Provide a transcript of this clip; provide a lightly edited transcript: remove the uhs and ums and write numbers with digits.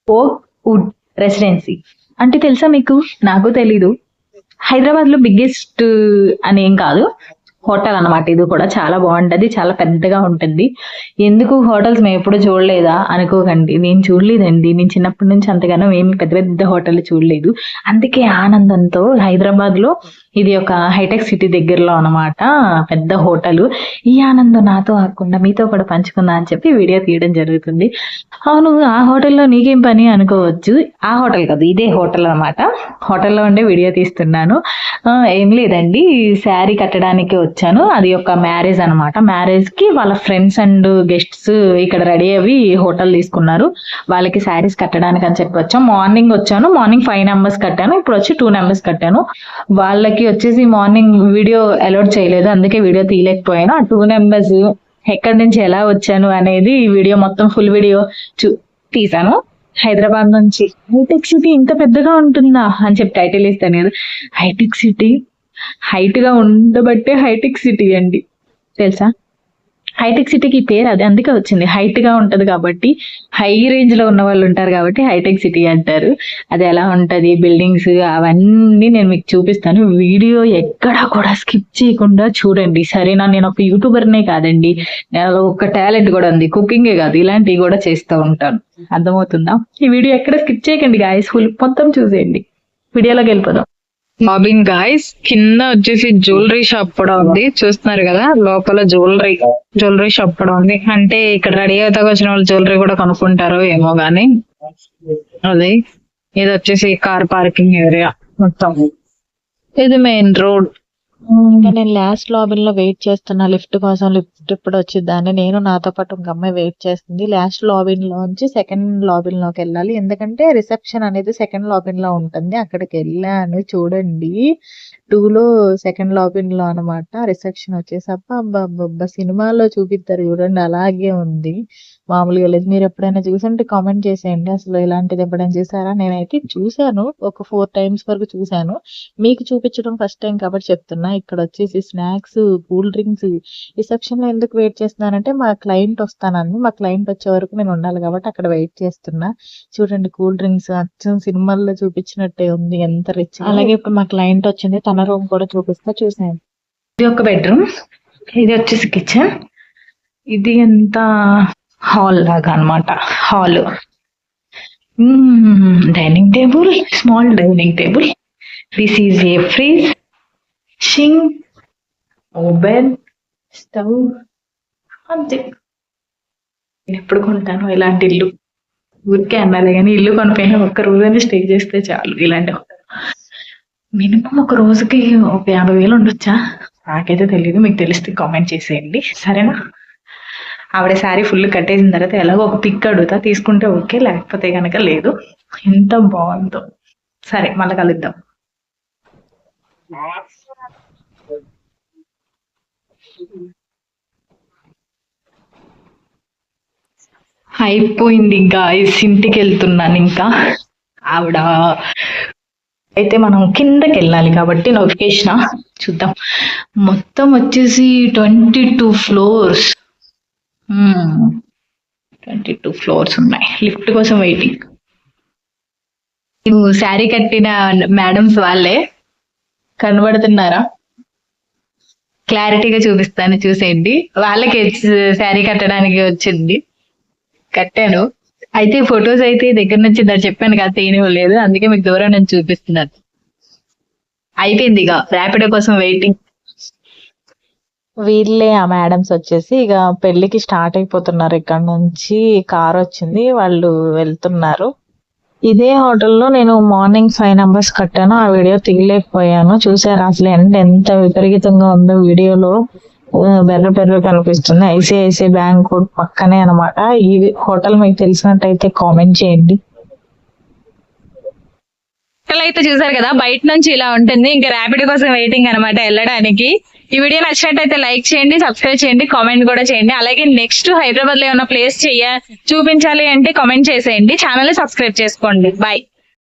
Oak wood residency అంటే తెలుసా మీకు? నాకు తెలీదు. హైదరాబాద్ లో బిగ్గెస్ట్ అని ఏం కాదు, హోటల్ అన్నమాట. ఇది కూడా చాలా బాగుంటది, చాలా పెద్దగా ఉంటుంది. ఎందుకు హోటల్స్ మేము ఎప్పుడు చూడలేదా అనుకోకండి, నేను చూడలేదండి. నేను చిన్నప్పటి నుంచి అంతగానో ఏమి పెద్ద పెద్ద హోటల్ చూడలేదు. అందుకే ఆనందంతో హైదరాబాద్ లో ఇది ఒక హైటెక్ సిటీ దగ్గరలో అన్నమాట పెద్ద హోటల్. ఈ ఆనందం నాతో కాకుండా మీతో కూడా పంచుకుందా అని చెప్పి వీడియో తీయడం జరుగుతుంది. అవును, ఆ హోటల్లో నీకేం పని అనుకోవచ్చు. ఆ హోటల్ కాదు, ఇదే హోటల్ అన్నమాట. హోటల్లో ఉండే వీడియో తీస్తున్నాను. ఏం లేదండి, శారీ కట్టడానికి వచ్చాను. అది ఒక మ్యారేజ్ అన్నమాట. మ్యారేజ్ కి వాళ్ళ ఫ్రెండ్స్ అండ్ గెస్ట్స్ ఇక్కడ రెడీ అవి హోటల్ తీసుకున్నారు. వాళ్ళకి శారీస్ కట్టడానికి అని చెప్పి వచ్చాం. మార్నింగ్ వచ్చాను, మార్నింగ్ 5 numbers కట్టాను. ఇప్పుడు వచ్చి 2 numbers కట్టాను. వాళ్ళకి వచ్చేసి మార్నింగ్ వీడియో అలౌట్ చేయలేదు, అందుకే వీడియో తీయలేకపోయాను. ఆ 2 numbers ఎక్కడి నుంచి ఎలా వచ్చాను అనేది ఈ వీడియో మొత్తం ఫుల్ వీడియో తీసాను. హైదరాబాద్ నుంచి హైటెక్ సిటీ ఇంత పెద్దగా ఉంటుందా అని చెప్పి టైటిల్ ఇస్తాను కదా. హైటెక్ సిటీ హైట్ గా ఉండబట్టే హైటెక్ సిటీ అండి, తెలుసా? హైటెక్ సిటీకి పేరు అది అందుకే వచ్చింది, హైట్ గా ఉంటది కాబట్టి. హై రేంజ్ లో ఉన్న వాళ్ళు ఉంటారు కాబట్టి హైటెక్ సిటీ అంటారు. అది ఎలా ఉంటది, బిల్డింగ్స్ అవన్నీ నేను మీకు చూపిస్తాను. వీడియో ఎక్కడా కూడా స్కిప్ చేయకుండా చూడండి, సరేనా? నేను ఒక యూట్యూబర్నే కాదండి, నాకు ఒక టాలెంట్ కూడా ఉంది. కుకింగే కాదు, ఇలాంటివి కూడా చేస్తూ ఉంటాను. అర్థమవుతుందా? ఈ వీడియో ఎక్కడ స్కిప్ చేయకండి గాయస్, ఫుల్ మొత్తం చూసేయండి. వీడియోలోకి వెళ్ళిపోదాం. బాబిన్ గాయస్, కింద వచ్చేసి జ్యువెలరీ షాప్ కూడా ఉంది, చూస్తున్నారు కదా. లోపల జ్యువెలరీ షాప్ కూడా ఉంది. అంటే ఇక్కడ రెడీ అవుతాకు వచ్చిన వాళ్ళు జ్యువెలరీ కూడా కొనుక్కుంటారో ఏమో గానీ. అది ఇది వచ్చేసి కార్ పార్కింగ్ ఏరియా మొత్తం. ఇది మెయిన్ రోడ్. ఇంకా నేను లాస్ట్ లాబిన్ లో వెయిట్ చేస్తున్నా లిఫ్ట్ కోసం. లిఫ్ట్ ఇప్పుడు వచ్చిందని నేను నాతో పాటు ఒక అమ్మాయి వెయిట్ చేస్తుంది. లాస్ట్ లాబిన్ లోంచి సెకండ్ లాబిన్ లోకి వెళ్ళాలి, ఎందుకంటే రిసెప్షన్ అనేది సెకండ్ లాబిన్ లో ఉంటుంది. అక్కడికి వెళ్ళాను, చూడండి. 2 లో సెకండ్ లాబిన్ లో అనమాట రిసెప్షన్ వచ్చేసి. అబ్బా సినిమాలో చూపిస్తారు చూడండి, అలాగే ఉంది. మామూలుగా లేదు. మీరు ఎప్పుడైనా చూసుంటే కామెంట్ చేసేయండి, అసలు ఇలాంటిది ఎప్పుడైనా చూసారా? నేనైతే చూసాను, ఒక 4 times వరకు చూసాను. మీకు చూపించడం ఫస్ట్ టైం కాబట్టి చెప్తున్నా. ఇక్కడ వచ్చేసి స్నాక్స్, కూల్ డ్రింక్స్. రిసెప్షన్ లో ఎందుకు వెయిట్ చేస్తున్నానంటే మా క్లయింట్ వస్తానని, మా క్లయింట్ వచ్చే వరకు నేను ఉండాలి కాబట్టి అక్కడ వెయిట్ చేస్తున్నా. చూడండి కూల్ డ్రింక్స్ అచ్చం సినిమాల్లో చూపించినట్టే ఉంది, ఎంత రిచ్. అలాగే ఇప్పుడు మా క్లయింట్ వచ్చింది, తన రూమ్ కూడా చూసాను. ఇది ఒక బెడ్రూమ్, ఇది వచ్చేసి కిచెన్, ఇది ఎంత హాల్ లాగా అన్నమాట. Hall, dining table, small dining table. This is a fridge, sink, oven, stove. అంతే. నేను ఎప్పుడు కొంటాను ఇలాంటి ఇల్లు? ఊరికే అన్నాలే కానీ ఇల్లు కొనిపోయినా ఒక్క రోజైనా స్టే చేస్తే చాలు. ఇలాంటి మినిమం ఒక రోజుకి ఒక 50,000 ఉండొచ్చా? నాకైతే తెలియదు, మీకు తెలిస్తే కామెంట్ చేసేయండి, సరేనా? ఆవిడ శారీ ఫుల్ కట్టేసిన తర్వాత ఎలాగో ఒక పిక్ అడుగుతా, తీసుకుంటే ఓకే, లేకపోతే కనుక లేదు. ఎంత బాగుందో. సరే, మళ్ళీ కలుద్దాం. అయిపోయింది గాయ్స్, ఇంటికి వెళ్తున్నాను. ఇంకా ఆవిడ అయితే మనం కిందకి వెళ్ళాలి కాబట్టి నోటిఫికేషన్ చూద్దాం. మొత్తం వచ్చేసి 22 floors. 22 floors ఉన్నాయి. లిఫ్ట్ కోసం వెయిటింగ్. నువ్వు శారీ కట్టిన మేడమ్స్ వాళ్ళే కనబడుతున్నారా? క్లారిటీగా చూపిస్తాను, చూసేయండి. వాళ్ళకి శారీ కట్టడానికి వచ్చింది, కట్టాను. అయితే ఫొటోస్ అయితే దగ్గర నుంచి చెప్పాను కదా, తీయనివ్వలేదు, అందుకే మీకు దూరం నుంచి చూపిస్తున్నాను. అయిపోయింది, ఇక ర్యాపిడో కోసం వెయిటింగ్. వీళ్ళే ఆ మేడమ్స్ వచ్చేసి ఇక పెళ్లికి స్టార్ట్ అయిపోతున్నారు. ఇక్కడ నుంచి కార్ వచ్చింది, వాళ్ళు వెళ్తున్నారు. ఇదే హోటల్లో నేను మార్నింగ్ 5 numbers కట్టాను, ఆ వీడియో తీయలేకపోయాను. చూసారు అసలు ఎంత విపరీతంగా ఉందో వీడియోలో. బెర్ర కనిపిస్తుంది. ఐసిఐసిఐ బ్యాంక్ పక్కనే అనమాట ఈ హోటల్. మీకు తెలిసినట్టయితే కామెంట్ చేయండి. హోటల్ అయితే చూసారు కదా, బయట నుంచి ఇలా ఉంటుంది. ఇంకా ర్యాపిడో కోసం వెయిటింగ్ అనమాట వెళ్ళడానికి. ఈ వీడియో నచ్చినట్టయితే లైక్ చేయండి, సబ్స్క్రైబ్ చేయండి, కామెంట్ కూడా చేయండి. అలాగే నెక్స్ట్ హైదరాబాద్ లో ఏమైనా ప్లేస్ చూపించాలి అంటే కామెంట్ చేసేయండి. ఛానల్ ని సబ్స్క్రైబ్ చేసుకోండి. బాయ్.